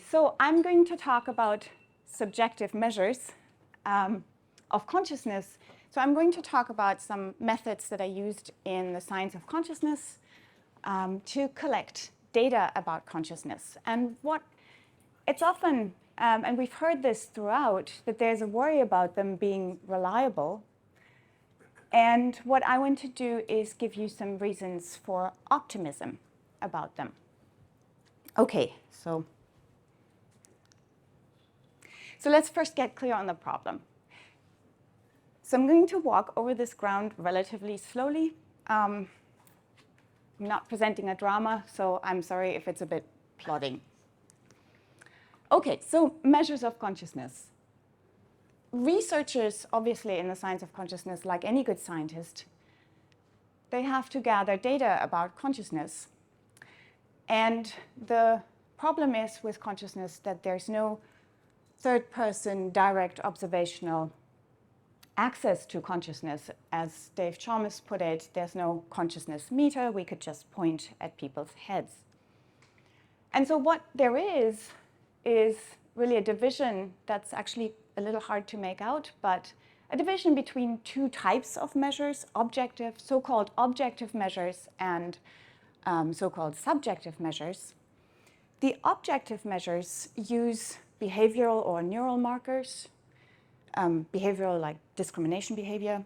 so I'm going to talk about subjective measures of consciousness. So I'm going to talk about some methods that I used in the science of consciousness to collect data about consciousness. And what it's often, and we've heard this throughout, that there's a worry about them being reliable. And what I want to do is give you some reasons for optimism about them. Okay, so let's first get clear on the problem. So I'm going to walk over this ground relatively slowly. I'm not presenting a drama, so I'm sorry if it's a bit plodding. Okay, so measures of consciousness. Researchers, obviously, in the science of consciousness, like any good scientist, they have to gather data about consciousness. And the problem is with consciousness that there's no third-person direct observational access to consciousness. As Dave Chalmers put it, there's no consciousness meter. We could just point at people's heads. And so what there is really a division that's actually a little hard to make out, but a division between two types of measures, objective, so-called objective measures and so-called subjective measures. The objective measures use behavioral or neural markers, behavioral like discrimination behavior,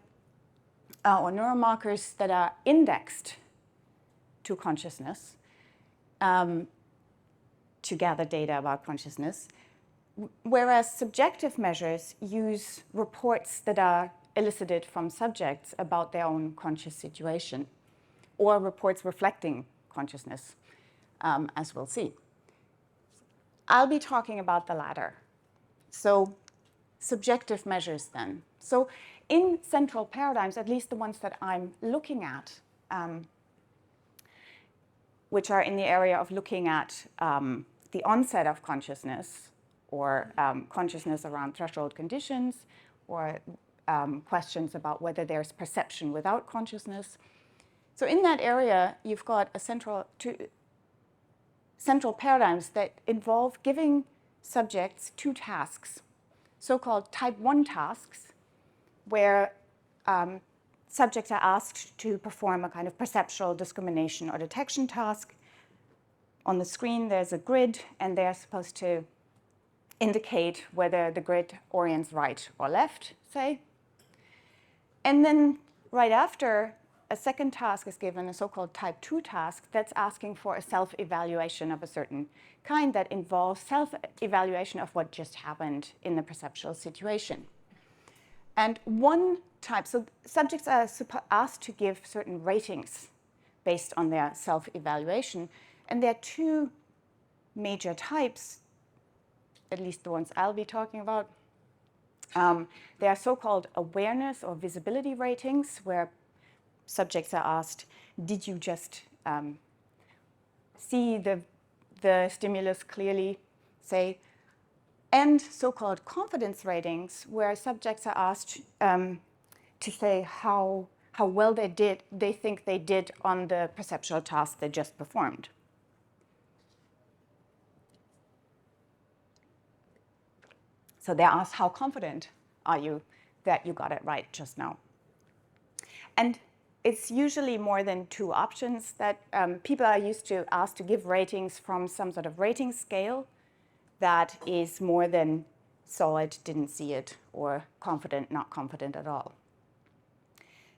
or neural markers that are indexed to consciousness to gather data about consciousness, whereas subjective measures use reports that are elicited from subjects about their own conscious situation, or reports reflecting consciousness, as we'll see. I'll be talking about the latter. So subjective measures then. So in central paradigms, at least the ones that I'm looking at, which are in the area of looking at the onset of consciousness, or consciousness around threshold conditions, or questions about whether there's perception without consciousness. So in that area, you've got a central paradigms that involve giving subjects two tasks, so-called type 1 tasks, where subjects are asked to perform a kind of perceptual discrimination or detection task. On the screen, there's a grid, and they're supposed to indicate whether the grid orients right or left, say. And then right after, a second task is given, a so-called type 2 task, that's asking for a self-evaluation of a certain kind that involves self-evaluation of what just happened in the perceptual situation. And one type, so subjects are asked to give certain ratings based on their self-evaluation. And there are two major types, at least the ones I'll be talking about. They are so-called awareness or visibility ratings, where subjects are asked, did you just see the stimulus clearly, say? And so-called confidence ratings, where subjects are asked to say how well they think they did on the perceptual task they just performed. So they're asked, how confident are you that you got it right just now? And it's usually more than two options that people are asked to give ratings from some sort of rating scale that is more than saw it, didn't see it, or confident, not confident at all.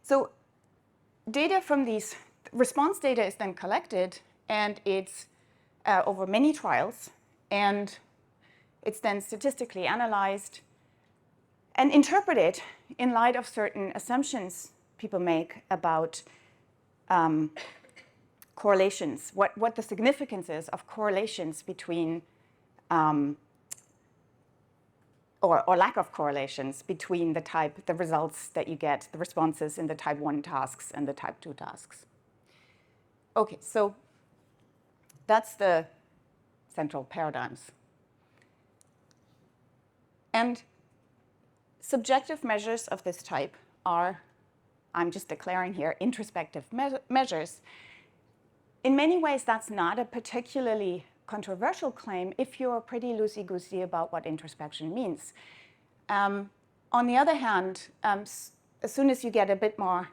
So data from these, response data is then collected, and it's over many trials, and it's then statistically analyzed and interpreted in light of certain assumptions people make about correlations, what the significance is of correlations between, or lack of correlations between the results that you get, the responses in the type 1 tasks and the type 2 tasks. Okay, so that's the central paradigms. And subjective measures of this type are, I'm just declaring here, introspective measures. In many ways, that's not a particularly controversial claim if you're pretty loosey-goosey about what introspection means. On the other hand, as soon as you get a bit more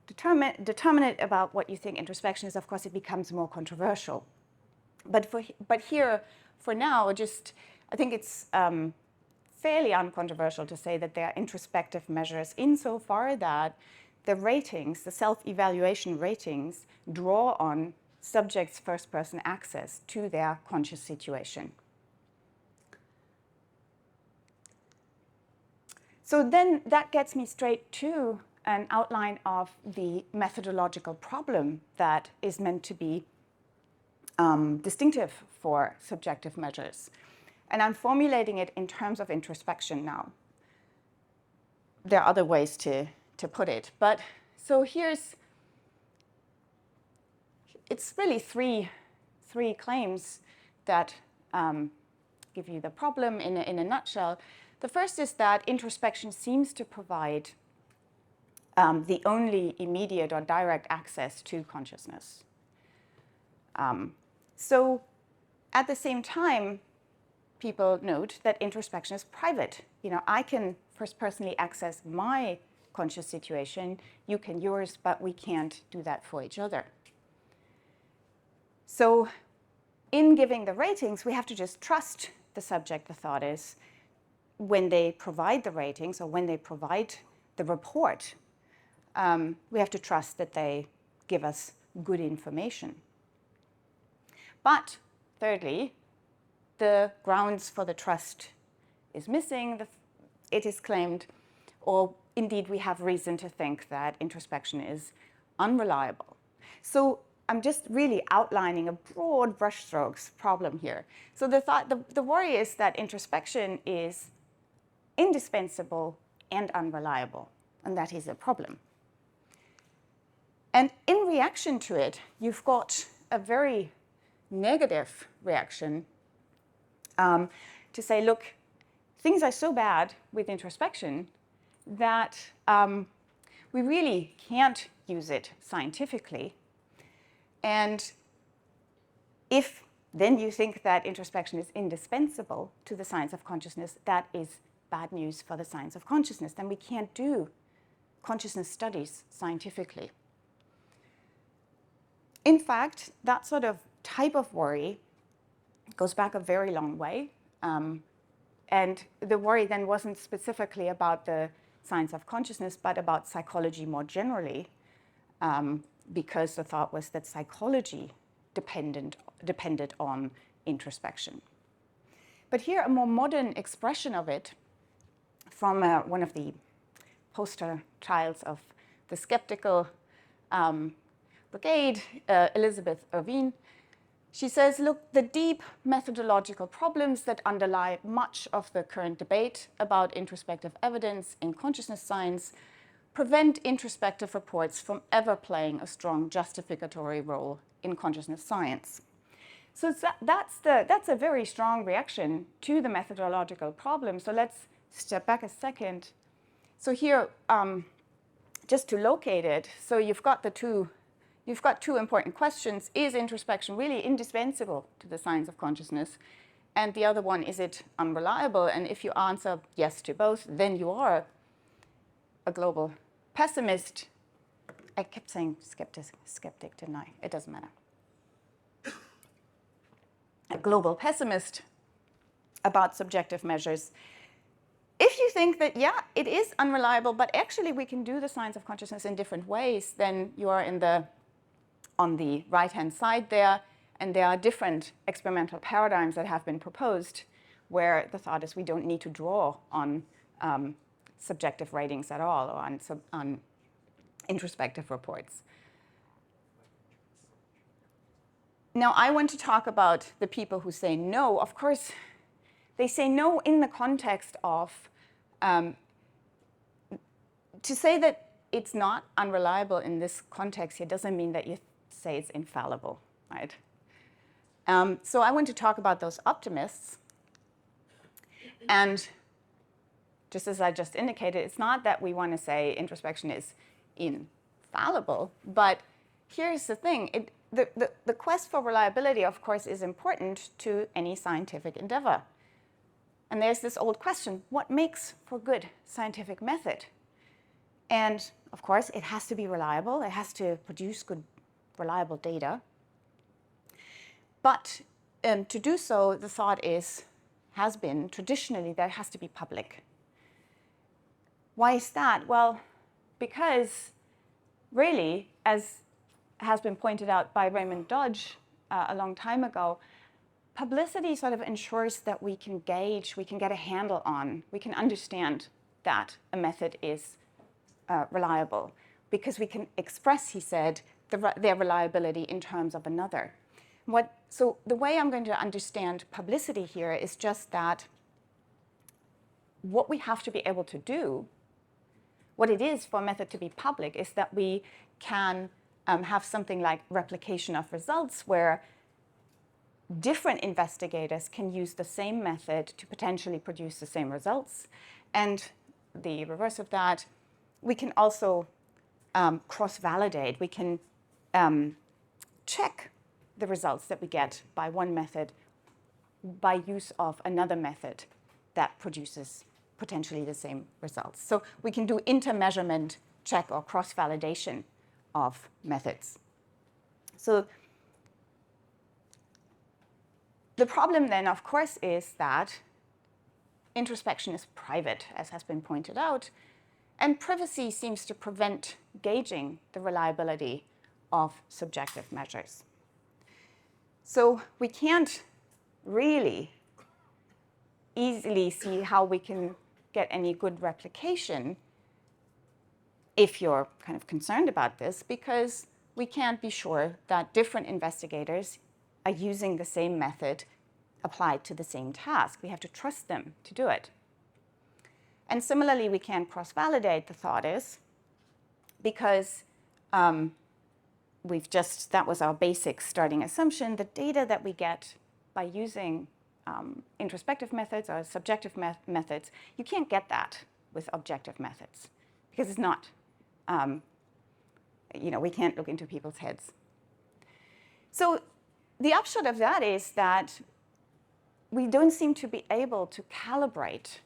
determinate about what you think introspection is, of course, it becomes more controversial. But here, for now, I think it's fairly uncontroversial to say that they are introspective measures insofar that the ratings, the self-evaluation ratings, draw on subjects' first-person access to their conscious situation. So then that gets me straight to an outline of the methodological problem that is meant to be distinctive for subjective measures. And I'm formulating it in terms of introspection now. There are other ways to put it. But so it's really three claims that give you the problem in a nutshell. The first is that introspection seems to provide the only immediate or direct access to consciousness. So at the same time, people note that introspection is private. I can first personally access my conscious situation, you can yours, but we can't do that for each other. So in giving the ratings, we have to just trust the subject, the thought is, when they provide the ratings or when they provide the report, we have to trust that they give us good information. But thirdly, the grounds for the trust is missing. It is claimed, or indeed we have reason to think that introspection is unreliable. So I'm just really outlining a broad brushstrokes problem here. So the worry is that introspection is indispensable and unreliable, and that is a problem. And in reaction to it, you've got a very negative reaction to say, look, things are so bad with introspection that we really can't use it scientifically. And if then you think that introspection is indispensable to the science of consciousness, that is bad news for the science of consciousness. Then we can't do consciousness studies scientifically. In fact, that sort of type of worry goes back a very long way. And the worry then wasn't specifically about the science of consciousness, but about psychology more generally, because the thought was that psychology depended on introspection. But here, a more modern expression of it from one of the poster childs of the skeptical brigade, Elizabeth Irvine. She says, look, the deep methodological problems that underlie much of the current debate about introspective evidence in consciousness science prevent introspective reports from ever playing a strong justificatory role in consciousness science. So that's a very strong reaction to the methodological problem. So let's step back a second. So here, just to locate it, so you've got two important questions. Is introspection really indispensable to the science of consciousness? And the other one, is it unreliable? And if you answer yes to both, then you are a global pessimist. I kept saying skeptic, didn't I? It doesn't matter. A global pessimist about subjective measures. If you think that, yeah, it is unreliable, but actually we can do the science of consciousness in different ways, then you are on the right-hand side there, and there are different experimental paradigms that have been proposed where the thought is we don't need to draw on subjective ratings at all, or on introspective reports. Now, I want to talk about the people who say no. Of course, they say no in the context of, to say that it's not unreliable in this context here doesn't mean that you say it's infallible, right? So I want to talk about those optimists. And just as I just indicated, it's not that we want to say introspection is infallible, but here's the thing. the quest for reliability, of course, is important to any scientific endeavor. And there's this old question, what makes for good scientific method? And of course, it has to be reliable. It has to produce good, reliable data. But to do so, the thought has been, traditionally, that it has to be public. Why is that? Well, because really, as has been pointed out by Raymond Dodge a long time ago, publicity sort of ensures that we can gauge, we can get a handle on, we can understand that a method is reliable, because we can express, he said, their reliability in terms of another. So the way I'm going to understand publicity here is just that what we have to be able to do, what it is for a method to be public, is that we can have something like replication of results, where different investigators can use the same method to potentially produce the same results. And the reverse of that, we can also cross-validate. We can check the results that we get by one method by use of another method that produces potentially the same results. So we can do inter-measurement check or cross-validation of methods. So the problem then, of course, is that introspection is private, as has been pointed out, and privacy seems to prevent gauging the reliability of subjective measures. So we can't really easily see how we can get any good replication if you're kind of concerned about this, because we can't be sure that different investigators are using the same method applied to the same task. We have to trust them to do it. And similarly, we can't cross-validate, the thought is, because that was our basic starting assumption. The data that we get by using introspective methods or subjective methods, you can't get that with objective methods, because it's not, we can't look into people's heads. So the upshot of that is that we don't seem to be able to calibrate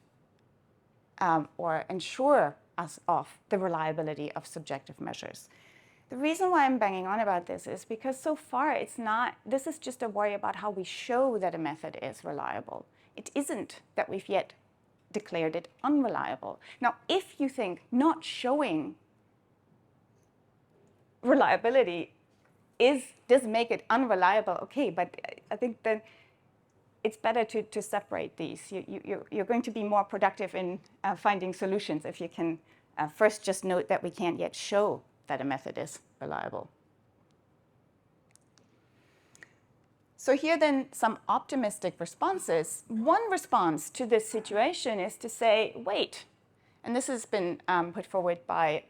or ensure us of the reliability of subjective measures. The reason why I'm banging on about this is because so far this is just a worry about how we show that a method is reliable. It isn't that we've yet declared it unreliable. Now, if you think not showing reliability does make it unreliable, okay, but I think that it's better to separate these. You're going to be more productive in finding solutions if you can first just note that we can't yet show that a method is reliable. So here then some optimistic responses. One response to this situation is to say, wait, and this has been put forward by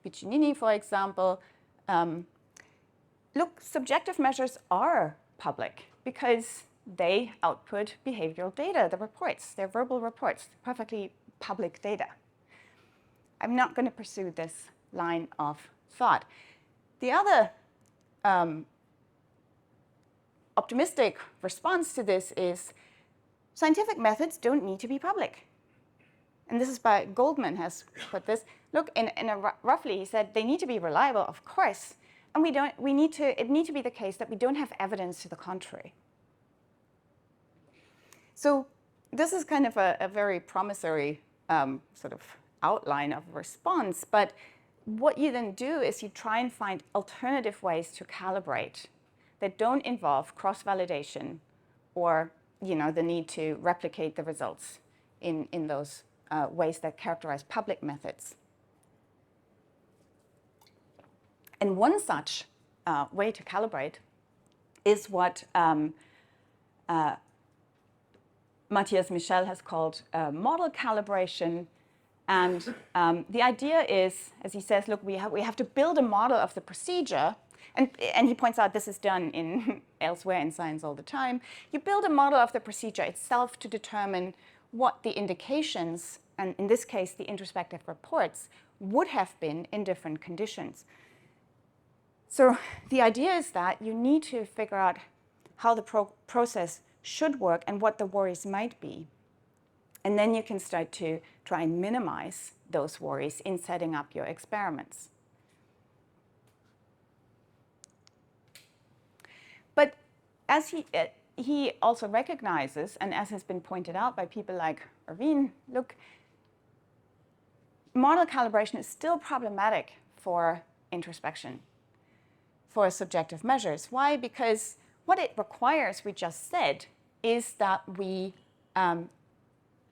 Piccinini, for example. Look, subjective measures are public because they output behavioral data, the reports, they're verbal reports, perfectly public data. I'm not going to pursue this line of thought. The other optimistic response to this is scientific methods don't need to be public. And this is by Goldman has put this. Look, roughly he said they need to be reliable, of course, and it need to be the case that we don't have evidence to the contrary. So this is kind of a very promissory sort of outline of response, but what you then do is you try and find alternative ways to calibrate that don't involve cross-validation or the need to replicate the results in those ways that characterize public methods. And one such way to calibrate is what Matthias Michel has called model calibration. And the idea is, as he says, look, we have to build a model of the procedure. And he points out this is done elsewhere in science all the time. You build a model of the procedure itself to determine what the indications, and in this case, the introspective reports, would have been in different conditions. So the idea is that you need to figure out how the process should work and what the worries might be. And then you can start to try and minimize those worries in setting up your experiments. But as he also recognizes, and as has been pointed out by people like Irvine, look, model calibration is still problematic for introspection, for subjective measures. Why? Because what it requires, we just said, is that we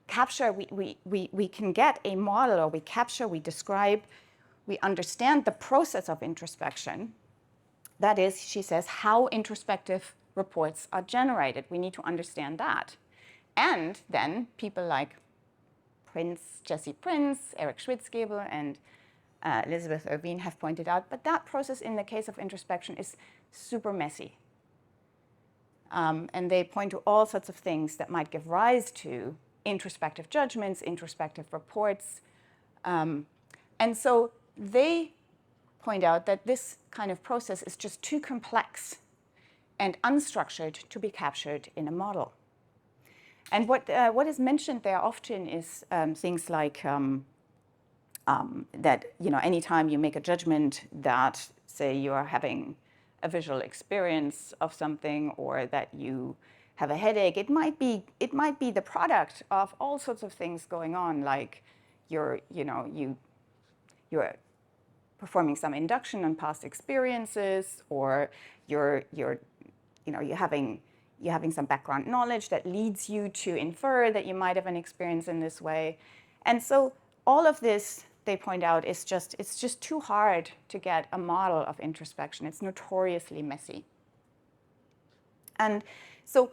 capture, we can get a model, or we capture, we describe, we understand the process of introspection. That is, she says, how introspective reports are generated. We need to understand that. And then people like Jesse Prince, Eric Schwitzgebel, and Elizabeth Irvine have pointed out, but that process in the case of introspection is super messy. And they point to all sorts of things that might give rise to introspective judgments, introspective reports. And so they point out that this kind of process is just too complex and unstructured to be captured in a model. And what is mentioned there often is things like that, anytime you make a judgment that, say, you are having a visual experience of something, or that you have a headache, it might be the product of all sorts of things going on, like you're performing some induction on past experiences, or you're having some background knowledge that leads you to infer that you might have an experience in this way. And so all of this, they point out, it's just too hard to get a model of introspection. It's notoriously messy. And so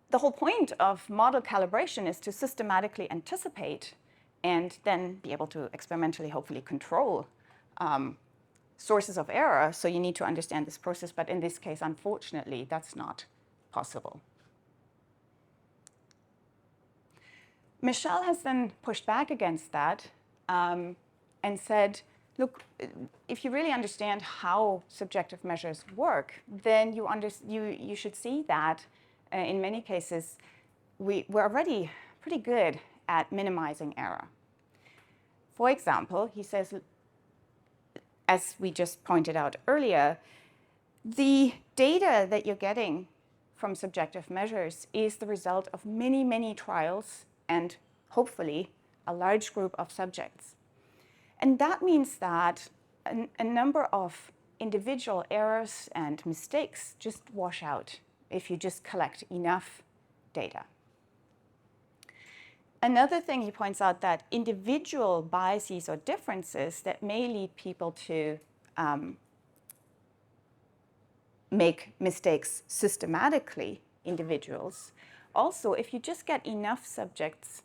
the whole point of model calibration is to systematically anticipate and then be able to experimentally, hopefully, control sources of error. So you need to understand this process. But in this case, unfortunately, that's not possible. Michelle has then pushed back against that and said, look, if you really understand how subjective measures work, then you should see that in many cases, we're already pretty good at minimizing error. For example, he says, as we just pointed out earlier, the data that you're getting from subjective measures is the result of many, many trials and hopefully a large group of subjects. And that means that a number of individual errors and mistakes just wash out if you just collect enough data. Another thing he points out, that individual biases or differences that may lead people to make mistakes systematically, individuals, also, if you just get enough subjects,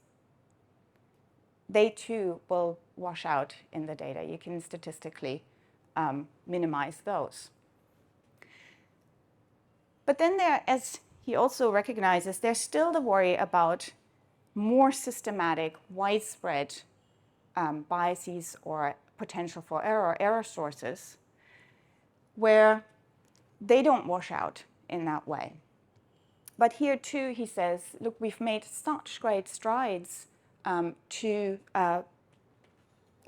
they too will wash out in the data. You can statistically minimize those. But then there, as he also recognizes, there's still the worry about more systematic, widespread biases or potential for error sources, where they don't wash out in that way. But here too, he says, look, we've made such great strides to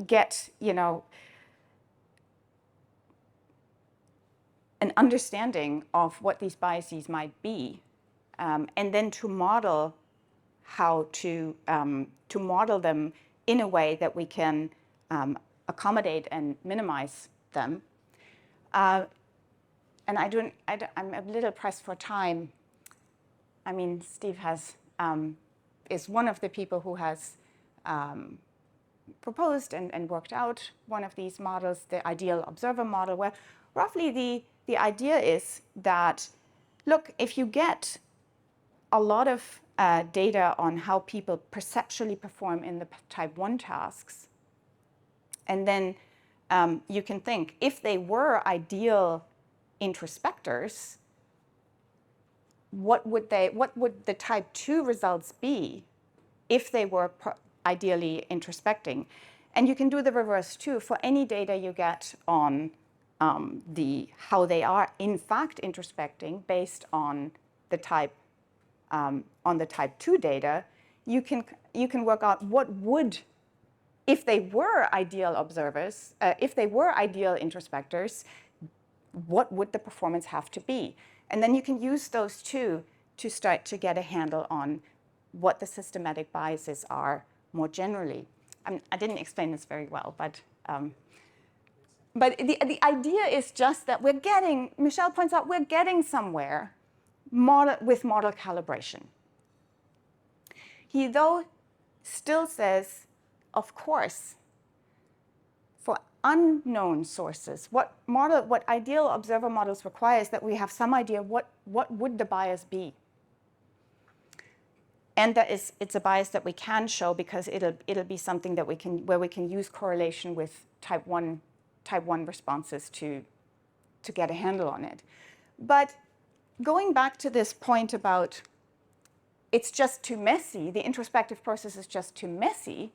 get, an understanding of what these biases might be, and then to model how to model them in a way that we can accommodate and minimize them. And I'm a little pressed for time. I mean, Steve is one of the people who has proposed and worked out one of these models, the ideal observer model, where roughly the idea is that, look, if you get a lot of data on how people perceptually perform in the type 1 tasks, and then you can think, if they were ideal introspectors, what would the type 2 results be if they were ideally introspecting? And you can do the reverse too. For any data you get on how they are in fact introspecting based on the type 2 data, you can work out what would, if they were ideal observers, if they were ideal introspectors, what would the performance have to be? And then you can use those two to start to get a handle on what the systematic biases are more generally. I didn't explain this very well, but the idea is just that Michel points out, we're getting somewhere with model calibration. He, though, still says, of course, for unknown sources, what ideal observer models require is that we have some idea what would the bias be. And it's a bias that we can show because it'll be something that where we can use correlation with type 1 responses to get a handle on it. But going back to this point about it's just too messy, the introspective process is just too messy,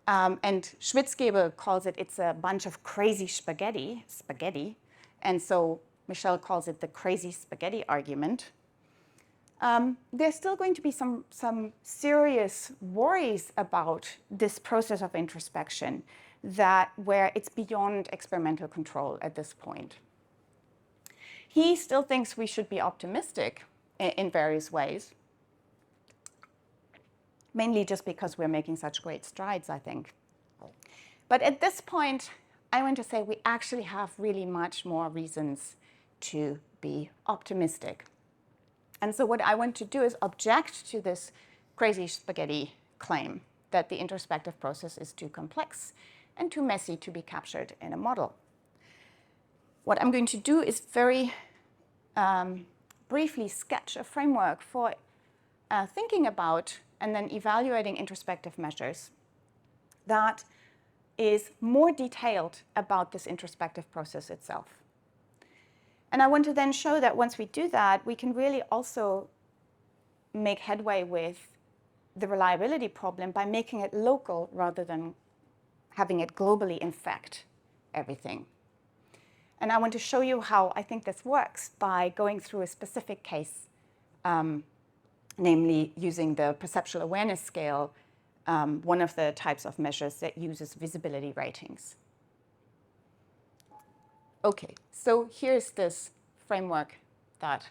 and Schwitzgebel calls it's a bunch of crazy spaghetti, and so Michel calls it the crazy spaghetti argument. There's still going to be some serious worries about this process of introspection where it's beyond experimental control at this point. He still thinks we should be optimistic in various ways, mainly just because we're making such great strides, I think. But at this point, I want to say we actually have really much more reasons to be optimistic. And so what I want to do is object to this crazy spaghetti claim that the introspective process is too complex and too messy to be captured in a model. What I'm going to do is very briefly sketch a framework for thinking about and then evaluating introspective measures that is more detailed about this introspective process itself. And I want to then show that once we do that, we can really also make headway with the reliability problem by making it local rather than having it globally infect everything. And I want to show you how I think this works by going through a specific case, namely using the Perceptual Awareness Scale, one of the types of measures that uses visibility ratings. Okay, so here's this framework that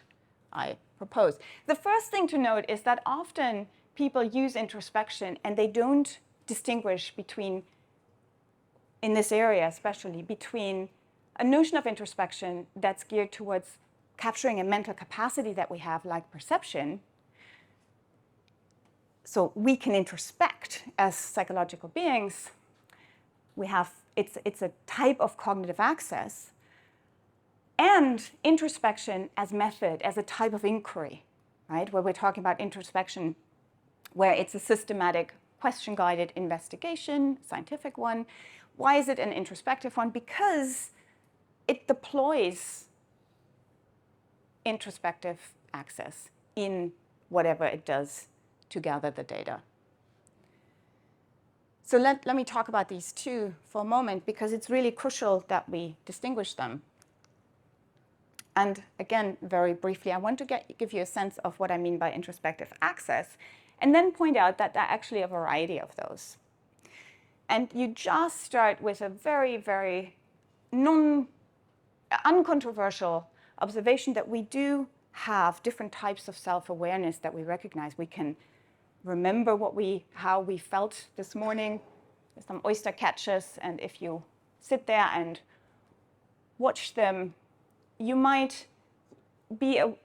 I propose. The first thing to note is that often people use introspection and they don't distinguish between, in this area especially, between a notion of introspection that's geared towards capturing a mental capacity that we have, like perception. So we can introspect as psychological beings. It's a type of cognitive access. And introspection as method, as a type of inquiry, right? Where we're talking about introspection, where it's a systematic, question-guided investigation, scientific one. Why is it an introspective one? Because it deploys introspective access in whatever it does to gather the data. So let me talk about these two for a moment, because it's really crucial that we distinguish them. And again, very briefly, I want to give you a sense of what I mean by introspective access, and then point out that there are actually a variety of those. And you just start with a very, very uncontroversial observation that we do have different types of self-awareness that we recognize. We can remember how we felt this morning with some oyster catchers, and if you sit there and watch them, you might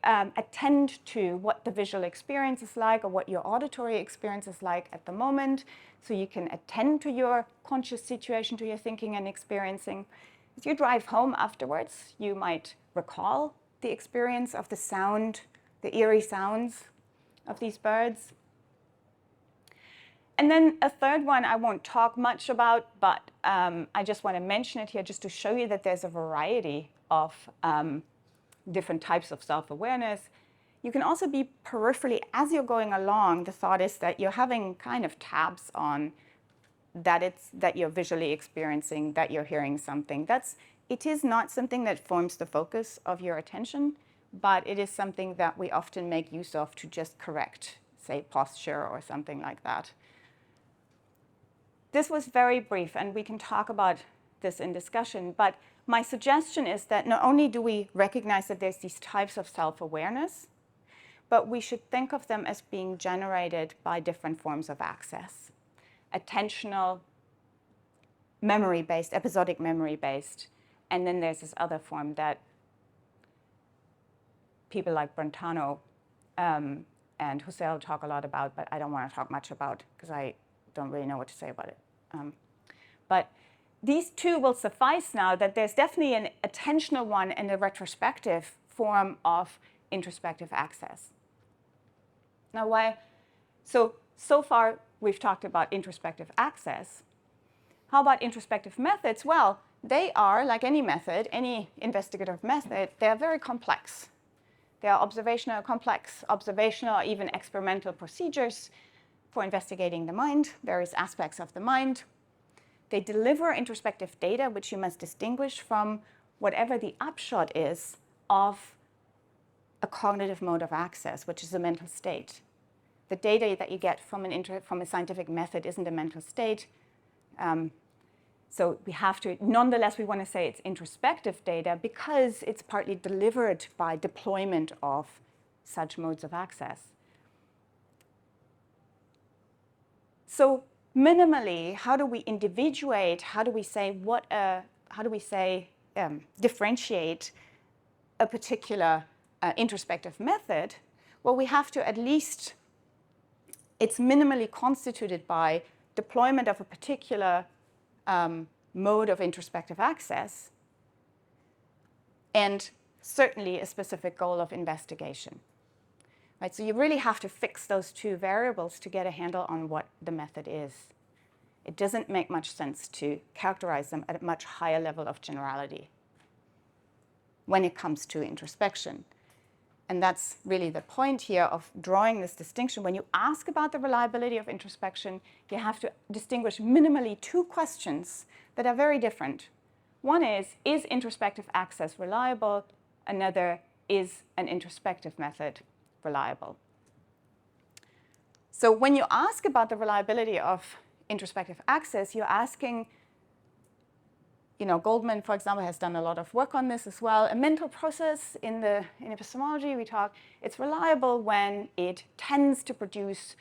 attend to what the visual experience is like or what your auditory experience is like at the moment. So you can attend to your conscious situation, to your thinking and experiencing. As you drive home afterwards, you might recall the experience of the sound, the eerie sounds of these birds. And then a third one I won't talk much about, but I just want to mention it here just to show you that there's a variety of different types of self-awareness. You can also be peripherally, as you're going along, the thought is that you're having kind of tabs on that you're visually experiencing, that you're hearing something. That's it is not something that forms the focus of your attention, but it is something that we often make use of to just correct, say, posture or something like that. This was very brief, and we can talk about this in discussion, but my suggestion is that not only do we recognize that there's these types of self-awareness, but we should think of them as being generated by different forms of access. Attentional, memory-based, episodic memory-based, and then there's this other form that people like Brentano and Husserl talk a lot about, but I don't want to talk much about because I don't really know what to say about it. But these two will suffice now, that there's definitely an attentional one and a retrospective form of introspective access. Now, why? So far we've talked about introspective access. How about introspective methods? Well, they are, like any method, any investigative method, they're very complex. They are complex observational or even experimental procedures for investigating the mind, various aspects of the mind. They deliver introspective data, which you must distinguish from whatever the upshot is of a cognitive mode of access, which is a mental state. The data that you get from a scientific method isn't a mental state. So we have to, nonetheless, we want to say it's introspective data because it's partly delivered by deployment of such modes of access. So minimally, how do we individuate? How do we say differentiate a particular introspective method? Well, we have to at least, it's minimally constituted by deployment of a particular mode of introspective access, and certainly a specific goal of investigation. Right? So you really have to fix those two variables to get a handle on what the method is. It doesn't make much sense to characterize them at a much higher level of generality when it comes to introspection. And that's really the point here of drawing this distinction. When you ask about the reliability of introspection, you have to distinguish minimally two questions that are very different. One is introspective access reliable? Another, is an introspective method reliable? So when you ask about the reliability of introspective access, you're asking, Goldman, for example, has done a lot of work on this as well. A mental process in epistemology, we talk, it's reliable when it tends to produce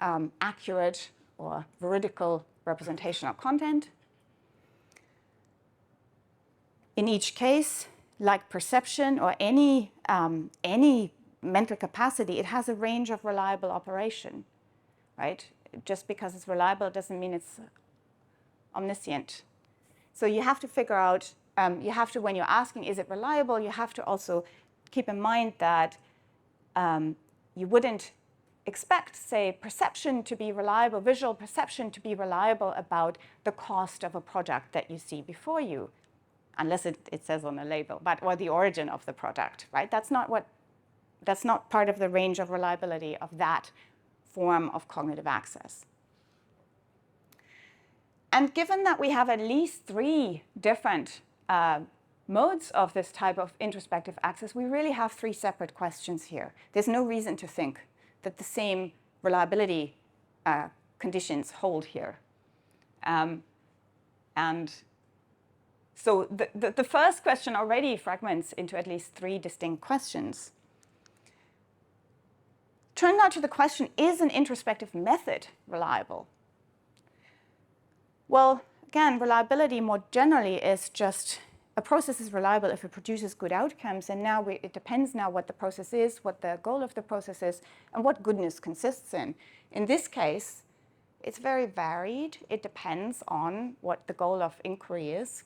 accurate or veridical representational content. In each case, like perception or any mental capacity, it has a range of reliable operation, right? Just because it's reliable doesn't mean it's omniscient. So you have to figure out, when you're asking, is it reliable, you have to also keep in mind that you wouldn't expect, say, perception to be reliable, visual perception to be reliable about the cost of a product that you see before you, unless it says on the label, or the origin of the product, right? That's not part of the range of reliability of that form of cognitive access. And given that we have at least 3 different modes of this type of introspective access, we really have 3 separate questions here. There's no reason to think that the same reliability conditions hold here. And so the first question already fragments into at least 3 distinct questions. Turn now to the question, is an introspective method reliable? Well, again, reliability more generally is just a process is reliable if it produces good outcomes, and now it depends now what the process is, what the goal of the process is, and what goodness consists in. In this case, it's very varied. It depends on what the goal of inquiry is.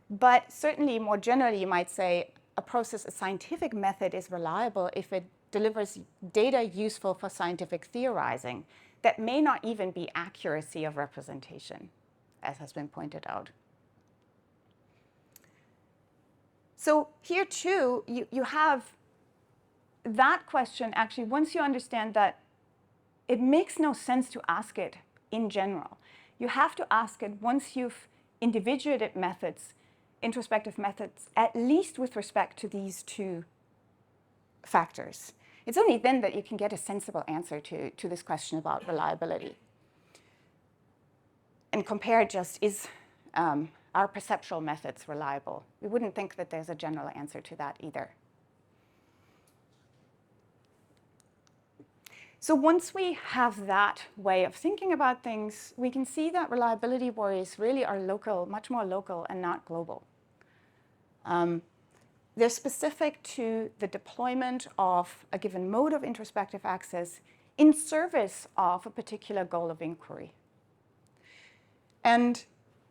But certainly, more generally, you might say a scientific method is reliable if it delivers data useful for scientific theorizing that may not even be accuracy of representation, as has been pointed out. So here too, you have that question. Actually, once you understand that it makes no sense to ask it in general, you have to ask it once you've individuated methods introspective methods, at least with respect to these two factors. It's only then that you can get a sensible answer to this question about reliability. And compare just, is our perceptual methods reliable? We wouldn't think that there's a general answer to that either. So once we have that way of thinking about things, we can see that reliability worries really are local, much more local and not global. They're specific to the deployment of a given mode of introspective access in service of a particular goal of inquiry. And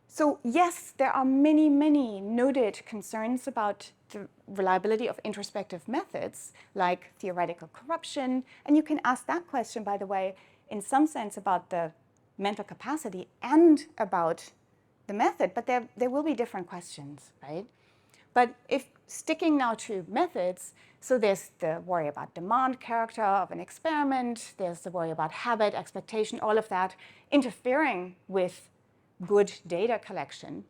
so yes, there are many, many noted concerns about the reliability of introspective methods, like theoretical corruption. And you can ask that question, by the way, in some sense about the mental capacity and about the method, but there will be different questions, right? But if sticking now to methods, so there's the worry about demand character of an experiment, there's the worry about habit, expectation, all of that interfering with good data collection.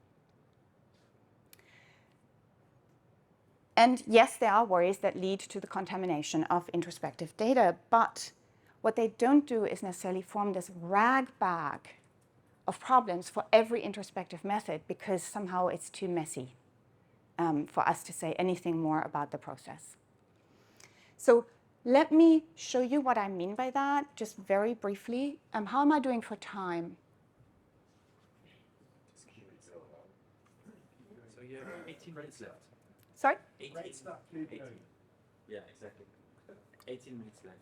And yes, there are worries that lead to the contamination of introspective data, but what they don't do is necessarily form this rag bag of problems for every introspective method, because somehow it's too messy for us to say anything more about the process. So let me show you what I mean by that, just very briefly. How am I doing for time? So you have 18 minutes left. Sorry? 18. Yeah, exactly. 18 minutes left.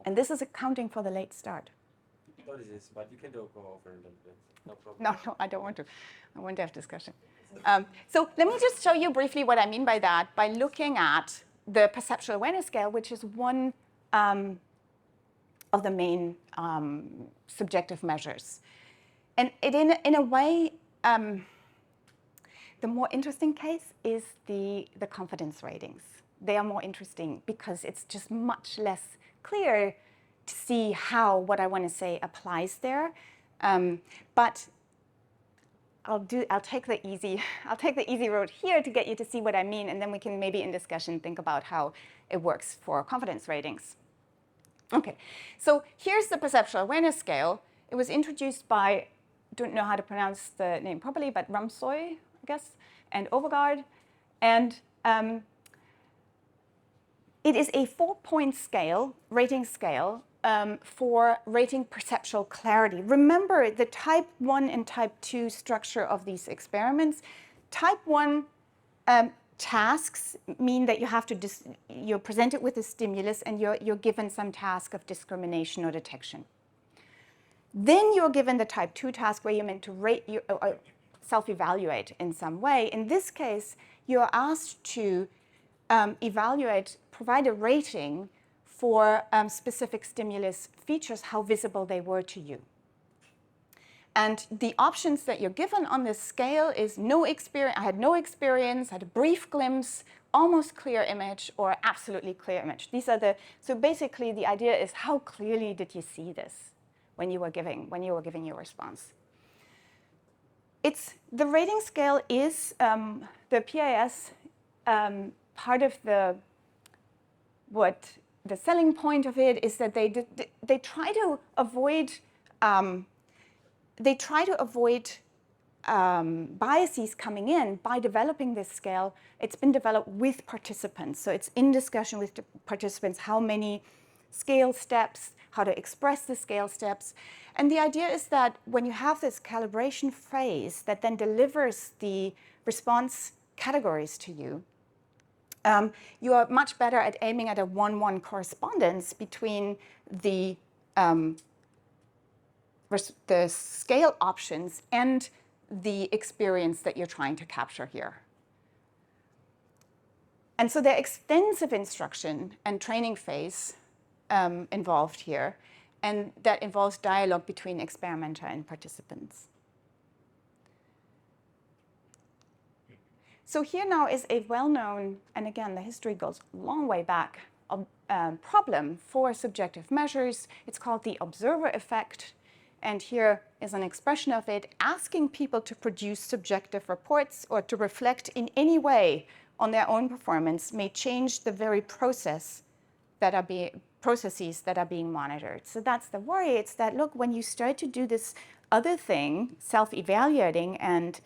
And this is accounting for the late start. What is this? But you can go over a little bit. No problem. No, I don't want to. I want to have discussion. So let me just show you briefly what I mean by that by looking at the Perceptual Awareness Scale, which is one of the main subjective measures. And in a way, the more interesting case is the confidence ratings. They are more interesting because it's just much less clear to see how what I want to say applies there. But I'll take the easy road here to get you to see what I mean, and then we can maybe in discussion think about how it works for confidence ratings. Okay, so here's the Perceptual Awareness Scale. It was introduced by, I don't know how to pronounce the name properly, but Ramsøy, I guess, and Overgaard. And it is a 4-point scale, rating scale, for rating perceptual clarity. Remember the type 1 and type 2 structure of these experiments. Type 1 tasks mean that you have to you're presented with a stimulus and you're given some task of discrimination or detection. Then you're given the type 2 task where you're meant to rate self-evaluate in some way. In this case, you're asked to provide a rating for specific stimulus features, how visible they were to you. And the options that you're given on this scale is no experience, I had no experience, had a brief glimpse, almost clear image, or absolutely clear image. These are so basically the idea is how clearly did you see this when you were giving your response. The rating scale is the PAS part of the selling point of it is that they try to avoid biases coming in by developing this scale. It's been developed with participants, so it's in discussion with the participants how many scale steps, how to express the scale steps. And the idea is that when you have this calibration phase that then delivers the response categories to you, you are much better at aiming at a 1-1 correspondence between the scale options and the experience that you're trying to capture here. And so there's extensive instruction and training phase involved here, and that involves dialogue between experimenter and participants. So here now is a well-known, and again, the history goes a long way back, problem for subjective measures. It's called the observer effect. and here is an expression of it, asking people to produce subjective reports or to reflect in any way on their own performance may change the very processes that are being monitored. So that's the worry. It's that, look, when you start to do this other thing, self-evaluating and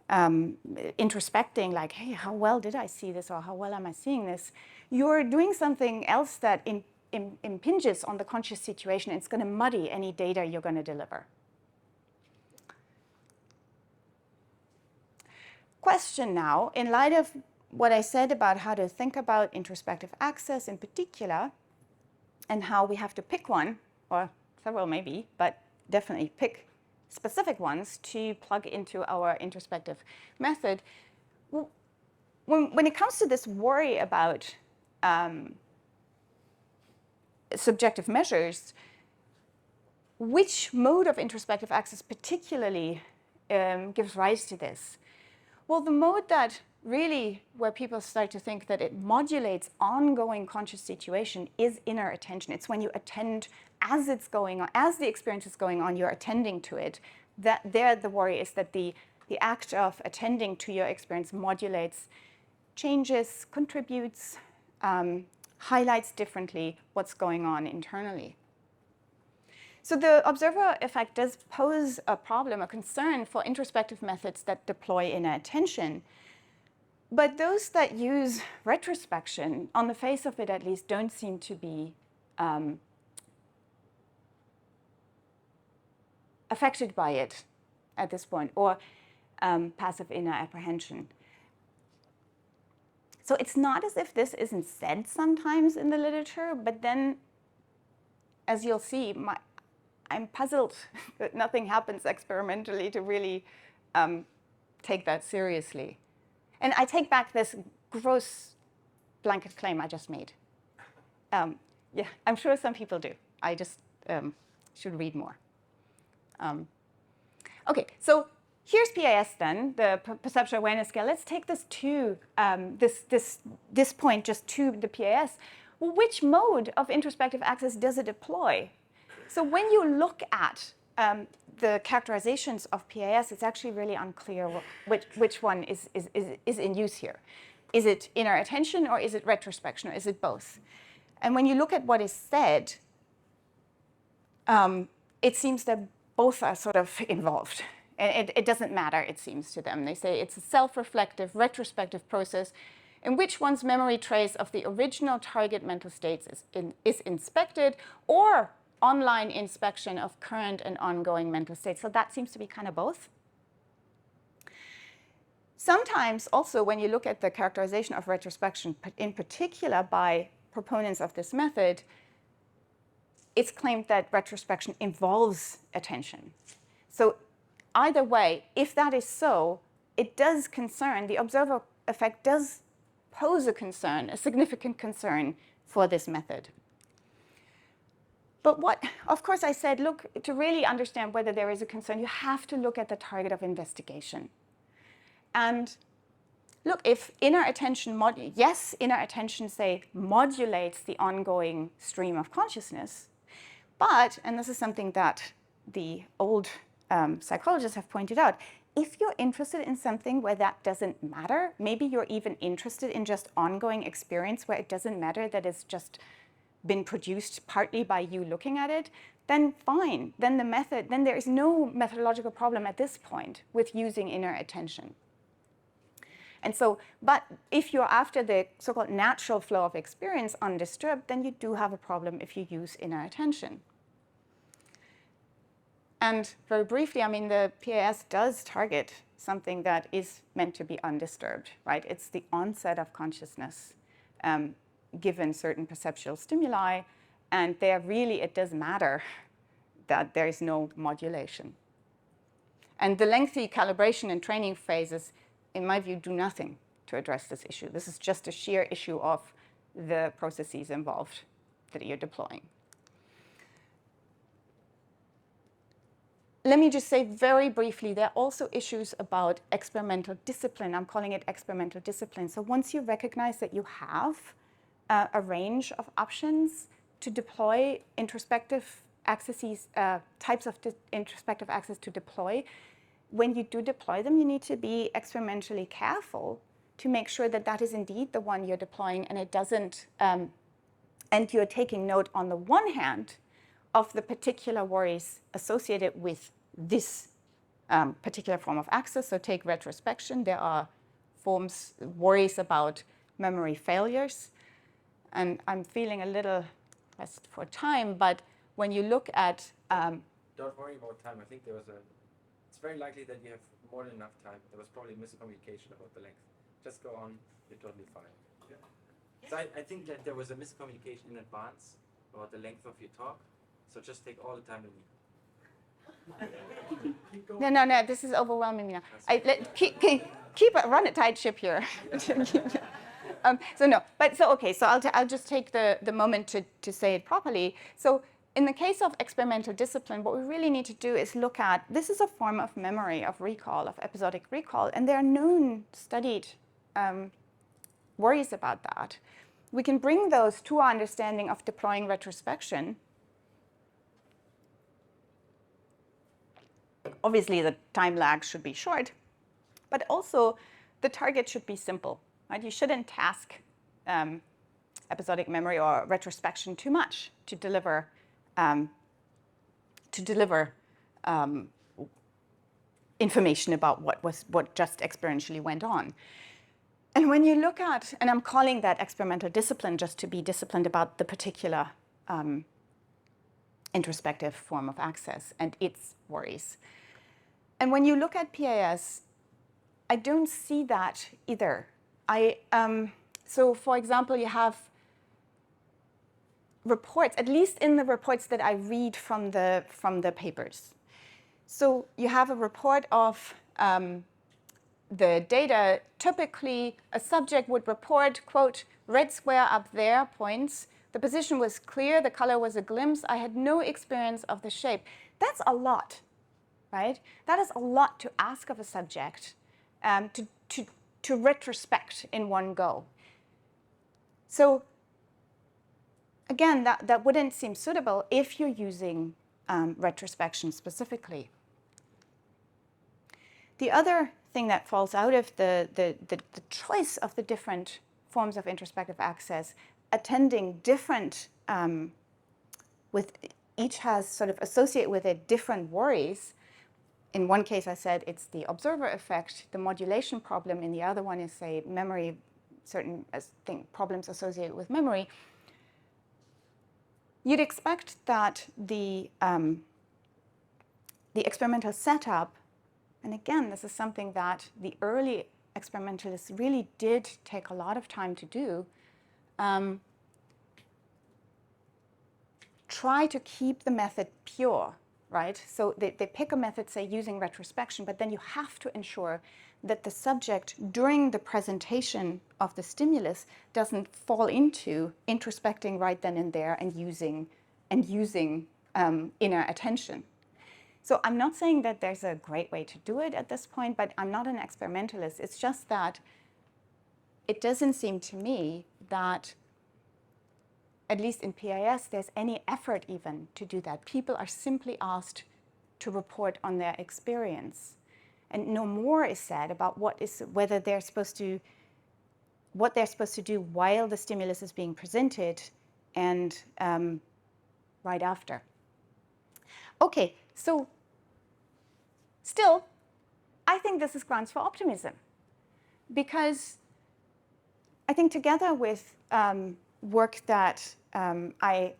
introspecting, like, hey, how well did I see this, or how well am I seeing this? You're doing something else that impinges on the conscious situation. It's going to muddy any data you're going to deliver. Question now, in light of what I said about how to think about introspective access in particular, and how we have to pick one, or several maybe, but definitely pick specific ones to plug into our introspective method. When it comes to this worry about subjective measures, which mode of introspective access particularly gives rise to this? Well, the mode that really, where people start to think that it modulates ongoing conscious situation is inner attention. It's when you attend as it's going on, as the experience is going on, you're attending to it. That there, the worry is that the act of attending to your experience modulates, changes, contributes, highlights differently what's going on internally. So the observer effect does pose a problem, a concern for introspective methods that deploy inner attention. But those that use retrospection, on the face of it at least, don't seem to be affected by it at this point, or passive inner apprehension. So it's not as if this isn't said sometimes in the literature, but then, as you'll see, I'm puzzled that nothing happens experimentally to really take that seriously. And I take back this gross blanket claim I just made. Yeah, I'm sure some people do. I just should read more. Okay, so here's PAS then, the Perceptual Awareness Scale. Let's take this to this point just to the PAS. Well, which mode of introspective access does it deploy? So when you look at the characterizations of PAS, it's actually really unclear which one is in use here. Is it inner attention, or is it retrospection, or is it both? And when you look at what is said, it seems that both are sort of involved. And it doesn't matter, it seems to them. They say it's a self-reflective, retrospective process in which one's memory trace of the original target mental states is inspected, or online inspection of current and ongoing mental states. So that seems to be kind of both. Sometimes also when you look at the characterization of retrospection, in particular by proponents of this method, it's claimed that retrospection involves attention. So either way, if that is so, it does concern, the observer effect does pose a concern, a significant concern for this method. But what, of course, I said, look, to really understand whether there is a concern, you have to look at the target of investigation. And look, if inner attention, yes, inner attention, say, modulates the ongoing stream of consciousness, but, and this is something that the old psychologists have pointed out, if you're interested in something where that doesn't matter, maybe you're even interested in just ongoing experience where it doesn't matter that it's just been produced partly by you looking at it, then fine. Then then there is no methodological problem at this point with using inner attention. And so, but if you're after the so-called natural flow of experience undisturbed, then you do have a problem if you use inner attention. And very briefly, I mean, the PAS does target something that is meant to be undisturbed, right? It's the onset of consciousness given certain perceptual stimuli, and there really it does matter that there is no modulation. And the lengthy calibration and training phases, in my view, do nothing to address this issue. This is just a sheer issue of the processes involved that you're deploying. Let me just say very briefly, there are also issues about experimental discipline. I'm calling it experimental discipline. So once you recognize that you have a range of options to deploy introspective types of introspective access to deploy, when you do deploy them, you need to be experimentally careful to make sure that that is indeed the one you're deploying, and it doesn't, and you're taking note on the one hand of the particular worries associated with this particular form of access. So take retrospection. There are worries about memory failures. And I'm feeling a little pressed for time, but when you look at... Don't worry about time. I think it's very likely that you have more than enough time. There was probably miscommunication about the length. Just go on, you're totally fine. Yeah. So I think that there was a miscommunication in advance about the length of your talk. So just take all the time you need. No, this is overwhelming me now. Run a tight ship here. I'll just take the moment to say it properly. So in the case of experimental discipline, what we really need to do is look at, this is a form of memory, of recall, of episodic recall, and there are known studied worries about that. We can bring those to our understanding of deploying retrospection. Obviously, the time lag should be short, but also the target should be simple. Right? You shouldn't task episodic memory or retrospection too much to deliver information about what just experientially went on. And when you look at, and I'm calling that experimental discipline just to be disciplined about the particular introspective form of access and its worries. And when you look at PAS, I don't see that either. So for example, you have reports, at least in the reports that I read from the papers. So you have a report of the data. Typically, a subject would report, quote, red square up there points. The position was clear, the color was a glimpse. I had no experience of the shape. That's a lot, right? That is a lot to ask of a subject to retrospect in one go. So again, that wouldn't seem suitable if you're using retrospection specifically. The other thing that falls out of the choice of the different forms of introspective access, attending different, with each has sort of associated with it different worries. In one case, I said it's the observer effect, the modulation problem. In the other one is, say, memory, certain problems associated with memory. You'd expect that the experimental setup, and again, this is something that the early experimentalists really did take a lot of time to do, try to keep the method pure, right? So they pick a method, say, using retrospection, but then you have to ensure that the subject, during the presentation of the stimulus, doesn't fall into introspecting right then and there and using inner attention. So I'm not saying that there's a great way to do it at this point, but I'm not an experimentalist. It's just that it doesn't seem to me that, at least in PIS, there's any effort even to do that. People are simply asked to report on their experience. And no more is said about what they're supposed to do while the stimulus is being presented and right after. Okay, so still, I think this is grounds for optimism, because I think together with work that I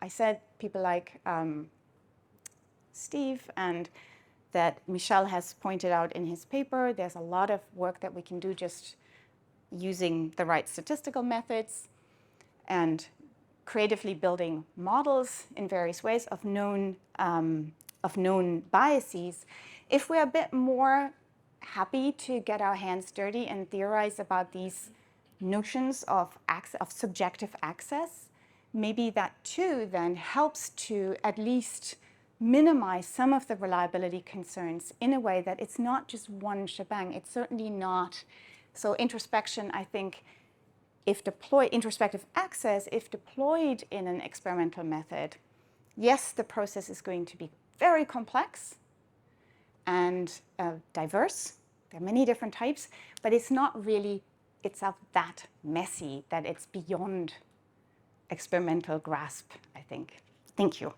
said people like Steve and that Michel has pointed out in his paper, there's a lot of work that we can do just using the right statistical methods and creatively building models in various ways of known biases. If we're a bit more happy to get our hands dirty and theorize about these notions of subjective access, maybe that too then helps to at least minimize some of the reliability concerns in a way that it's not just one shebang. It's certainly not. So introspection, I think, introspective access, if deployed in an experimental method, Yes, the process is going to be very complex and diverse. There are many different types, but it's not really itself that messy that it's beyond experimental grasp, I think. Thank you.